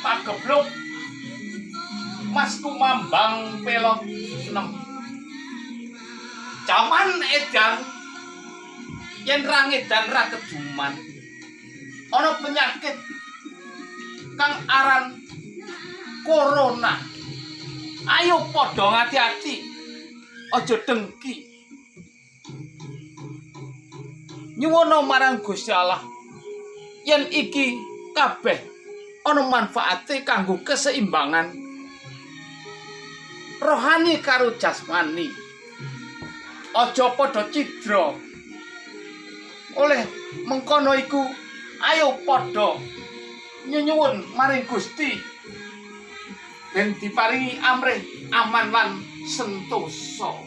pagebluk Mas Kumambang pelok 6 jaman edan yen ra ngedan ra keduman ana penyakit kang aran corona ayo padha ngati-ati aja dengki nyuwuna marang Gusti Allah yen iki kabeh ana manfaate kanggo keseimbangan rohani karo jasmani aja padha cidra oleh mengkono iku ayo padha nyuwun maring Gusti ben diparingi amrih aman lan sentosa.